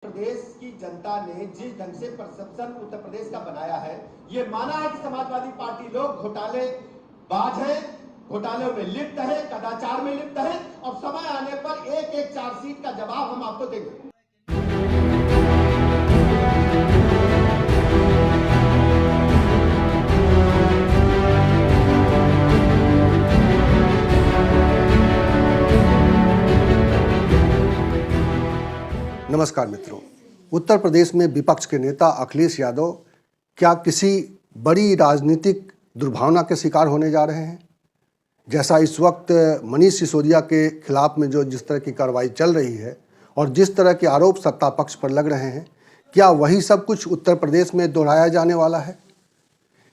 प्रदेश की जनता ने जिस ढंग से परसेप्शन उत्तर प्रदेश का बनाया है, ये माना है कि समाजवादी पार्टी लोग घोटालेबाज है, घोटालों में लिप्त है, कदाचार में लिप्त है और समय आने पर एक एक चार्जशीट का जवाब हम आपको देंगे। नमस्कार मित्रों, उत्तर प्रदेश में विपक्ष के नेता अखिलेश यादव क्या किसी बड़ी राजनीतिक दुर्भावना के शिकार होने जा रहे हैं? जैसा इस वक्त मनीष सिसोदिया के खिलाफ में जो जिस तरह की कार्रवाई चल रही है और जिस तरह के आरोप सत्ता पक्ष पर लग रहे हैं, क्या वही सब कुछ उत्तर प्रदेश में दोहराया जाने वाला है?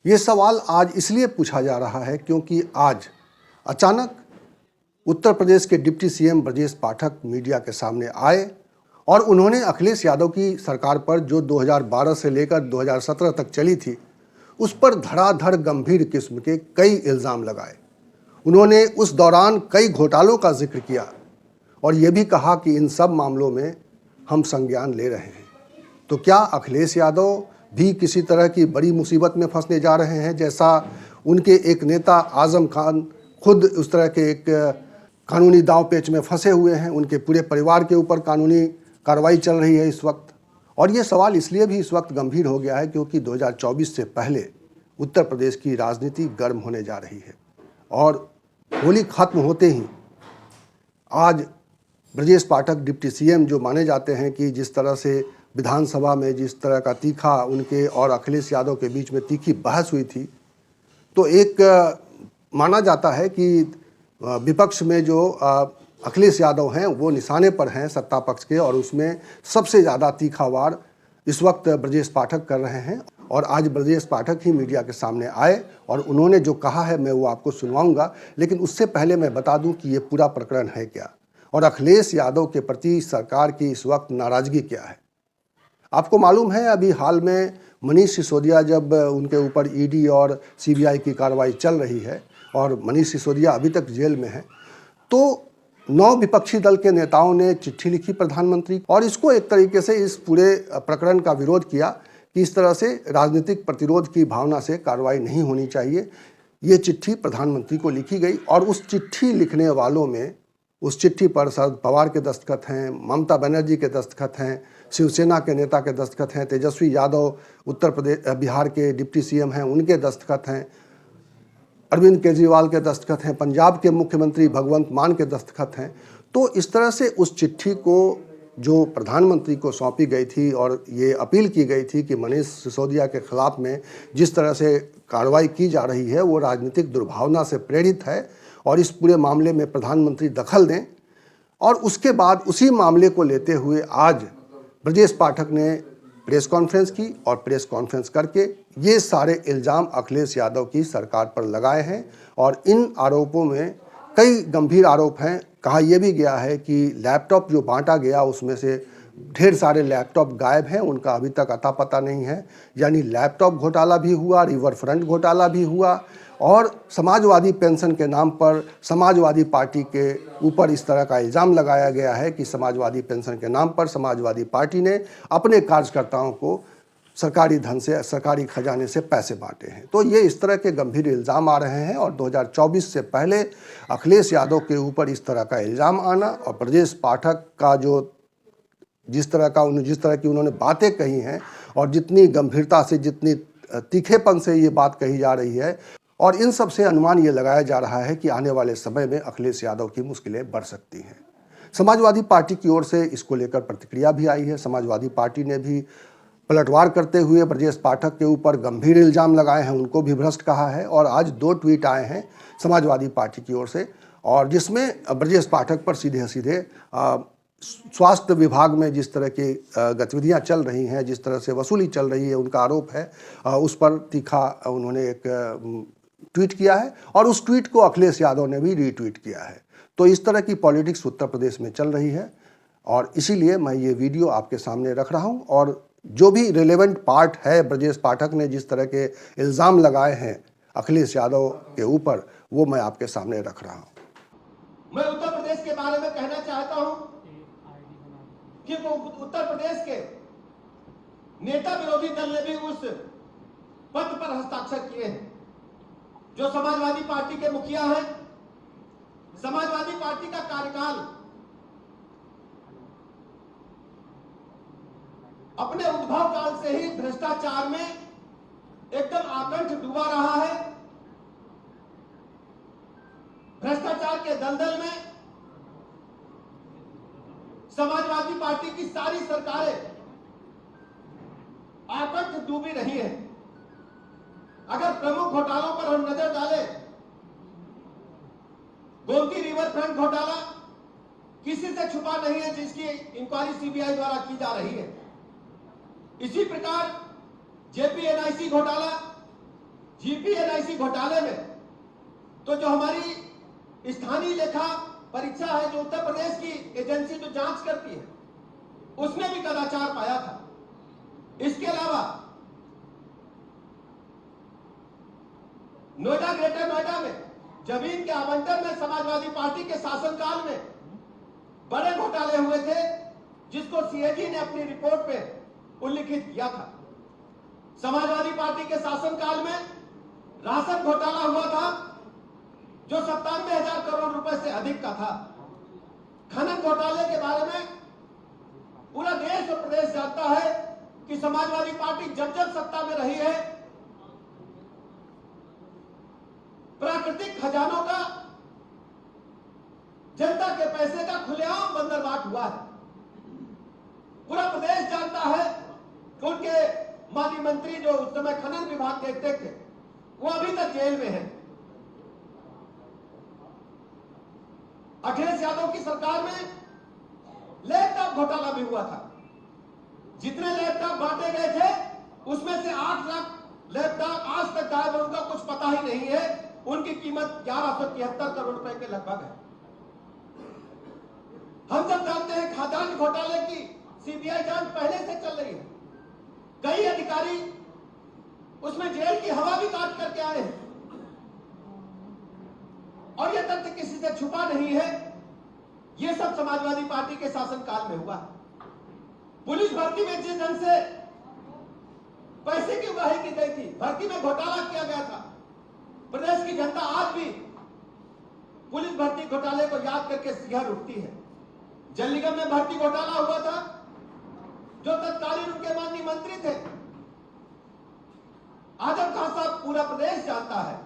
ये सवाल आज इसलिए पूछा जा रहा है क्योंकि आज अचानक उत्तर प्रदेश के deputy CM Brajesh Pathak media के सामने आए और उन्होंने अखिलेश यादव की सरकार पर जो 2012 से लेकर 2017 तक चली थी, उस पर धड़ाधड़ गंभीर किस्म के कई इल्ज़ाम लगाए। उन्होंने उस दौरान कई घोटालों का जिक्र किया और ये भी कहा कि इन सब मामलों में हम संज्ञान ले रहे हैं। तो क्या अखिलेश यादव भी किसी तरह की बड़ी मुसीबत में फंसने जा रहे हैं, जैसा उनके एक नेता आज़म खान खुद उस तरह के एक कानूनी दांव पेच में फंसे हुए हैं? उनके पूरे परिवार के ऊपर कानूनी कार्रवाई चल रही है इस वक्त। और ये सवाल इसलिए भी इस वक्त गंभीर हो गया है क्योंकि 2024 से पहले उत्तर प्रदेश की राजनीति गर्म होने जा रही है और होली खत्म होते ही आज ब्रजेश पाठक डिप्टी सीएम जो माने जाते हैं कि जिस तरह से विधानसभा में जिस तरह का तीखा उनके और अखिलेश यादव के बीच में तीखी बहस हुई थी, तो एक माना जाता है कि विपक्ष में जो अखिलेश यादव हैं वो निशाने पर हैं सत्ता पक्ष के, और उसमें सबसे ज़्यादा तीखा वार इस वक्त ब्रजेश पाठक कर रहे हैं। और आज ब्रजेश पाठक ही मीडिया के सामने आए और उन्होंने जो कहा है मैं वो आपको सुनवाऊंगा, लेकिन उससे पहले मैं बता दूं कि ये पूरा प्रकरण है क्या और अखिलेश यादव के प्रति सरकार की इस वक्त नाराज़गी क्या है। आपको मालूम है अभी हाल में मनीष सिसोदिया जब उनके ऊपर ईडी और सीबीआई की कार्रवाई चल रही है और मनीष सिसोदिया अभी तक जेल में है, तो 9 विपक्षी दल के नेताओं ने चिट्ठी लिखी प्रधानमंत्री और इसको एक तरीके से इस पूरे प्रकरण का विरोध किया कि इस तरह से राजनीतिक प्रतिरोध की भावना से कार्रवाई नहीं होनी चाहिए। ये चिट्ठी प्रधानमंत्री को लिखी गई और उस चिट्ठी लिखने वालों में, उस चिट्ठी पर शरद पवार के दस्तखत हैं, ममता बनर्जी के दस्तखत हैं, शिवसेना के नेता के दस्तखत हैं, तेजस्वी यादव बिहार के डिप्टी सीएम हैं उनके दस्तखत हैं, अरविंद केजरीवाल के दस्तखत हैं, पंजाब के मुख्यमंत्री भगवंत मान के दस्तखत हैं। तो इस तरह से उस चिट्ठी को जो प्रधानमंत्री को सौंपी गई थी और ये अपील की गई थी कि मनीष सिसोदिया के खिलाफ में जिस तरह से कार्रवाई की जा रही है वो राजनीतिक दुर्भावना से प्रेरित है और इस पूरे मामले में प्रधानमंत्री दखल दें। और उसके बाद उसी मामले को लेते हुए आज ब्रजेश पाठक ने प्रेस कॉन्फ्रेंस की और प्रेस कॉन्फ्रेंस करके ये सारे इल्ज़ाम अखिलेश यादव की सरकार पर लगाए हैं और इन आरोपों में कई गंभीर आरोप हैं। कहा यह भी गया है कि लैपटॉप जो बांटा गया उसमें से ढेर सारे लैपटॉप गायब हैं, उनका अभी तक अता पता नहीं है। यानी लैपटॉप घोटाला भी हुआ, रिवर फ्रंट घोटाला भी हुआ और समाजवादी पेंशन के नाम पर समाजवादी पार्टी के ऊपर इस तरह का इल्ज़ाम लगाया गया है कि समाजवादी पेंशन के नाम पर समाजवादी पार्टी ने अपने कार्यकर्ताओं को सरकारी धन से, सरकारी खजाने से पैसे बांटे हैं। तो ये इस तरह के गंभीर इल्ज़ाम आ रहे हैं और 2024 से पहले अखिलेश यादव के ऊपर इस तरह का इल्ज़ाम आना और ब्रजेश पाठक का जो जिस तरह की उन्होंने बातें कही हैं और जितनी गंभीरता से, जितनी तीखेपन से ये बात कही जा रही है, और इन सब से अनुमान ये लगाया जा रहा है कि आने वाले समय में अखिलेश यादव की मुश्किलें बढ़ सकती हैं। समाजवादी पार्टी की ओर से इसको लेकर प्रतिक्रिया भी आई है। समाजवादी पार्टी ने भी पलटवार करते हुए ब्रजेश पाठक के ऊपर गंभीर इल्ज़ाम लगाए हैं, उनको भी भ्रष्ट कहा है और आज 2 ट्वीट आए हैं समाजवादी पार्टी की ओर से और जिसमें ब्रजेश पाठक पर सीधे सीधे स्वास्थ्य विभाग में जिस तरह की गतिविधियां चल रही हैं, जिस तरह से वसूली चल रही है, उनका आरोप है, उस पर तीखा उन्होंने एक ट्वीट किया है और उस ट्वीट को अखिलेश यादव ने भी रीट्वीट किया है। तो इस तरह की पॉलिटिक्स उत्तर प्रदेश में चल रही है और इसीलिए मैं ये वीडियो आपके सामने रख रहा हूँ और जो भी रिलेवेंट पार्ट है ब्रजेश पाठक ने जिस तरह के इल्ज़ाम लगाए हैं अखिलेश यादव के ऊपर, वो मैं आपके सामने रख रहा हूँ। मैं उत्तर प्रदेश के बारे में कहना चाहता हूँ, कि वो उत्तर प्रदेश के नेता विरोधी दल ने भी उस पत्र पर हस्ताक्षर किए हैं। जो समाजवादी पार्टी के मुखिया हैं, समाजवादी पार्टी का कार्यकाल अपने उद्भव काल से ही भ्रष्टाचार में एकदम आकंठ डूबा रहा है। भ्रष्टाचार के दलदल में समाजवादी पार्टी की सारी सरकारें आकंठ डूबी रही हैं। अगर प्रमुख घोटालों पर हम नजर डालें, गोमती रिवर फ्रंट घोटाला किसी से छुपा नहीं है, जिसकी इंक्वायरी सीबीआई द्वारा की जा रही है। इसी प्रकार जेपीएनआईसी घोटाला, जीपीएनआईसी घोटाले में तो जो हमारी स्थानीय लेखा परीक्षा है, जो उत्तर प्रदेश की एजेंसी जो जांच करती है, उसने भी कदाचार पाया था। इसके अलावा नोएडा, ग्रेटर नोएडा में जमीन के आवंटन में समाजवादी पार्टी के शासनकाल में बड़े घोटाले हुए थे, जिसको सीएजी ने अपनी रिपोर्ट में उल्लिखित किया था। समाजवादी पार्टी के शासनकाल में राशन घोटाला हुआ था, जो 97,000 करोड़ रुपए से अधिक का था। खनन घोटाले के बारे में पूरा देश और प्रदेश जानता है कि समाजवादी पार्टी जब जब सत्ता में रही है, प्राकृतिक खजानों का, जनता के पैसे का खुलेआम बंदरबाट हुआ है। पूरा प्रदेश जानता है कि उनके माननीय मंत्री जो उस समय खनन विभाग देखते थे, वो अभी तक जेल में है। अखिलेश यादव की सरकार में लैपटॉप घोटाला भी हुआ था। जितने लैपटॉप बांटे गए थे, उसमें से 8 लाख लैपटॉप आज तक गायब है, उनका कुछ पता ही नहीं है। उनकी कीमत 1173 करोड़ रुपए के लगभग है। हम सब जानते हैं खाद्यान्न घोटाले की सीबीआई जांच पहले से चल रही है। कई अधिकारी उसमें जेल की हवा भी काट करके आए हैं, और यह तथ्य किसी से छुपा नहीं है। यह सब समाजवादी पार्टी के शासनकाल में हुआ। पुलिस भर्ती में जिस ढंग से पैसे की उगाही की गई थी, भर्ती में घोटाला किया गया था, प्रदेश की जनता आज भी पुलिस भर्ती घोटाले को याद करके सिहर उठती है। जल निगम में भर्ती घोटाला हुआ था, जो तत्कालीन उनके माननीय मंत्री थे आजम खान साहब, पूरा प्रदेश जानता है।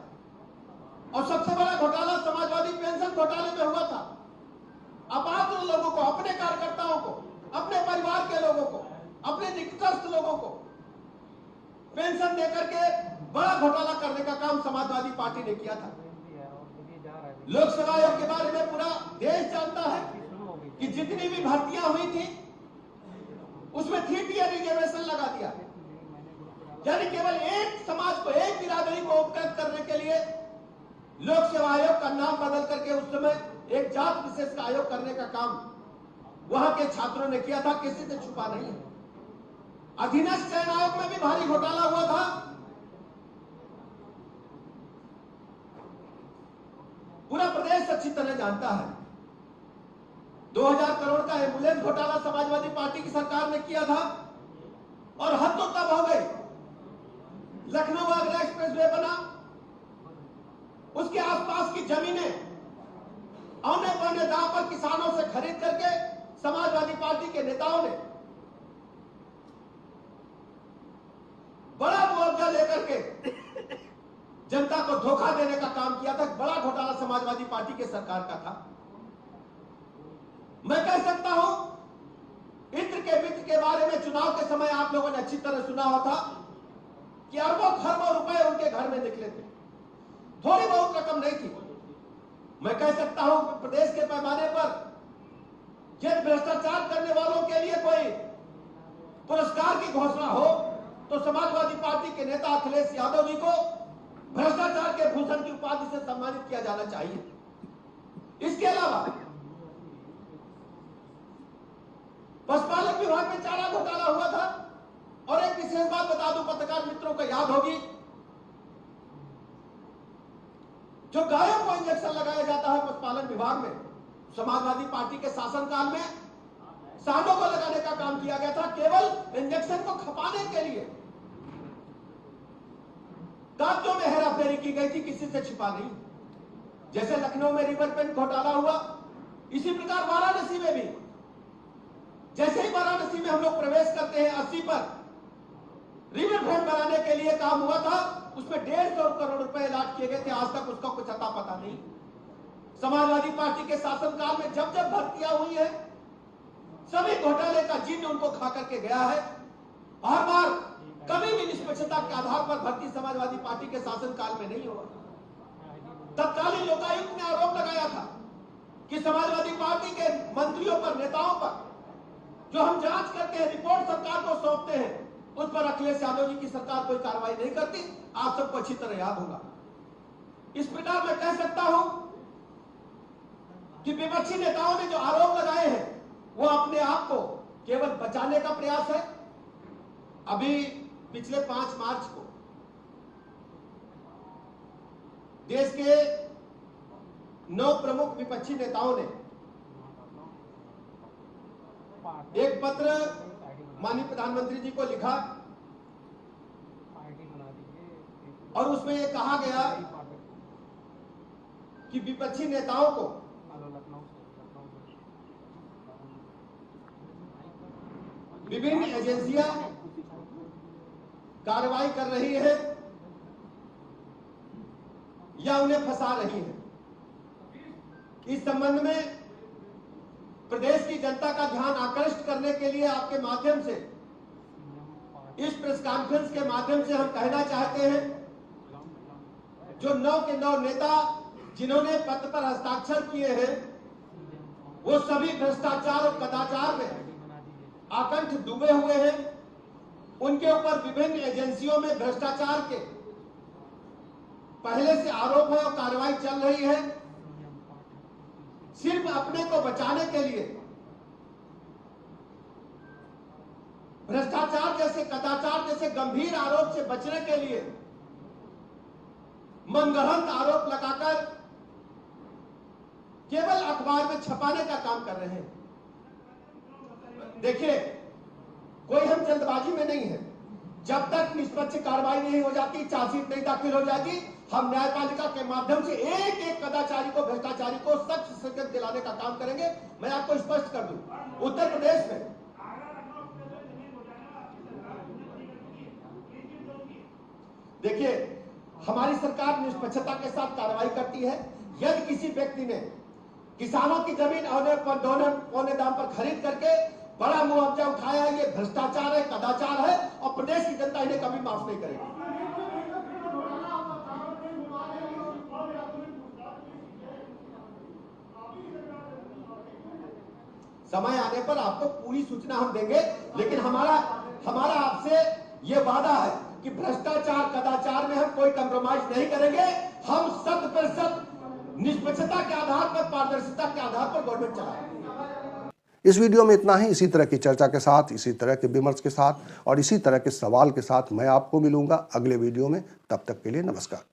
और सबसे बड़ा घोटाला समाजवादी पेंशन घोटाले में हुआ था। अपात्र लोगों को, अपने कार्यकर्ताओं को, अपने परिवार के लोगों को, अपने निकटस्थ लोगों को पेंशन देकर के बड़ा घोटाला करने का काम समाजवादी पार्टी ने किया था। लोकसभा आयोग के बारे में पूरा देश जानता है कि जितनी भी भर्तियां हुई थी, उसमें 3 टियर रिजर्वेशन लगा दिया। यानी केवल एक समाज को, एक बिरादरी को उपकृत करने के लिए लोक सेवा आयोग का नाम बदल करके उस समय एक जात विशेष का आयोग करने का काम वहां के छात्रों ने किया था। किसी से छुपा नहीं है। अधीनस्थ चयन आयोग में भी भारी घोटाला हुआ था। पूरा प्रदेश अच्छी तरह जानता है। 2000 करोड़ का एम्बुलेंस घोटाला समाजवादी पार्टी की सरकार ने किया था, और हद तो तब हो गई, लखनऊ आगरा एक्सप्रेसवे बना, उसके आसपास की जमीनें औने पौने दांव पर किसानों से खरीद करके समाजवादी पार्टी के नेताओं ने बड़ा मुआवजा लेकर के जनता को धोखा देने का काम किया था। बड़ा घोटाला समाजवादी पार्टी के सरकार का था। मैं कह सकता हूं, इत्र के मित्र के बारे में चुनाव के समय आप लोगों ने अच्छी तरह सुना हुआ था कि अरबों खरबों रुपए उनके घर में निकले थे। थोड़ी बहुत रकम नहीं थी। मैं कह सकता हूं कि प्रदेश के पैमाने पर यदि भ्रष्टाचार करने वालों के लिए कोई पुरस्कार की घोषणा हो, तो समाजवादी पार्टी के नेता अखिलेश यादव जी को भ्रष्टाचार के भूषण की उपाधि से सम्मानित किया जाना चाहिए। इसके अलावा पशुपालन विभाग में चारा घोटाला हुआ था। और एक विशेष बात बता दूं, पत्रकार मित्रों को याद होगी, जो गायों को इंजेक्शन लगाया जाता है पशुपालन विभाग में, समाजवादी पार्टी के शासनकाल में सांडों को लगाने का काम किया गया था केवल इंजेक्शन को खपाने के लिए। कागजों में हेराफेरी की गई थी, किसी से छिपा नहीं। जैसे लखनऊ में रिवर फ्रंट घोटाला हुआ, इसी प्रकार वाराणसी में भी। जैसे ही वाराणसी में हम लोग प्रवेश करते हैं 80 पर रिवर फ्रंट बनाने के लिए काम हुआ था, उसमें 150 करोड़ रुपए अलॉट किए गए थे। आज तक उसका कुछ अता पता नहीं। समाजवादी पार्टी के शासनकाल में जब जब भर्तियां हुई है, सभी घोटाले का जिन्न उनको खा करके गया है। हर बार कभी भी निष्पक्षता के आधार पर भर्ती समाजवादी पार्टी के शासनकाल में नहीं हुआ। तत्कालीन लोकायुक्त ने आरोप लगाया था कि समाजवादी पार्टी के मंत्रियों पर, नेताओं पर जो हम जांच करते हैं, रिपोर्ट सरकार को सौंपते हैं, उस पर अखिलेश यादव जी की सरकार कोई कार्रवाई नहीं करती। आप सबको अच्छी तरह याद होगा। इस प्रकार मैं कह सकता हूं कि विपक्षी नेताओं ने जो आरोप लगाए हैं वो अपने आप को केवल बचाने का प्रयास है। अभी पिछले 5 मार्च को देश के 9 प्रमुख विपक्षी नेताओं ने एक पत्र माननीय प्रधानमंत्री जी को लिखा और उसमें यह कहा गया कि विपक्षी नेताओं को विभिन्न एजेंसियां कार्रवाई कर रही है या उन्हें फंसा रही है। इस संबंध में प्रदेश की जनता का ध्यान आकर्षित करने के लिए आपके माध्यम से, इस प्रेस कॉन्फ्रेंस के माध्यम से हम कहना चाहते हैं, जो 9 के 9 नेता जिन्होंने पत्र पर हस्ताक्षर किए हैं, वो सभी भ्रष्टाचार और कदाचार में आकंठ डूबे हुए हैं। उनके ऊपर विभिन्न एजेंसियों में भ्रष्टाचार के पहले से आरोप है और कार्रवाई चल रही है। सिर्फ अपने को बचाने के लिए भ्रष्टाचार जैसे, कदाचार जैसे गंभीर आरोप से बचने के लिए मनगढ़ंत आरोप लगाकर केवल अखबार में छपाने का काम कर रहे हैं। देखिए, कोई हम जल्दबाजी में नहीं है। जब तक निष्पक्ष कार्रवाई नहीं हो जाती, चार्जशीट नहीं दाखिल हो जाती, हम न्यायपालिका के माध्यम से एक एक कदाचारी को, भ्रष्टाचारी को सख्त सजा दिलाने का काम करेंगे। मैं आपको स्पष्ट कर दूं, उत्तर प्रदेश में देखिए, हमारी सरकार निष्पक्षता के साथ कार्रवाई करती है। यदि किसी व्यक्ति ने किसानों की जमीन औने दाम पर खरीद करके बड़ा मुआवजा उठाया, ये भ्रष्टाचार है, कदाचार है और प्रदेश की जनता इन्हें कभी माफ नहीं करेगी। समय आने पर आपको पूरी सूचना हम देंगे, लेकिन हमारा आपसे ये वादा है कि भ्रष्टाचार, कदाचार में हम कोई कंप्रोमाइज नहीं करेंगे। हम 100% निष्पक्षता के आधार पर, पारदर्शिता के आधार पर गवर्नमेंट चलाएंगे। इस वीडियो में इतना ही। इसी तरह की चर्चा के साथ, इसी तरह के विमर्श के साथ और इसी तरह के सवाल के साथ मैं आपको मिलूंगा अगले वीडियो में। तब तक के लिए नमस्कार।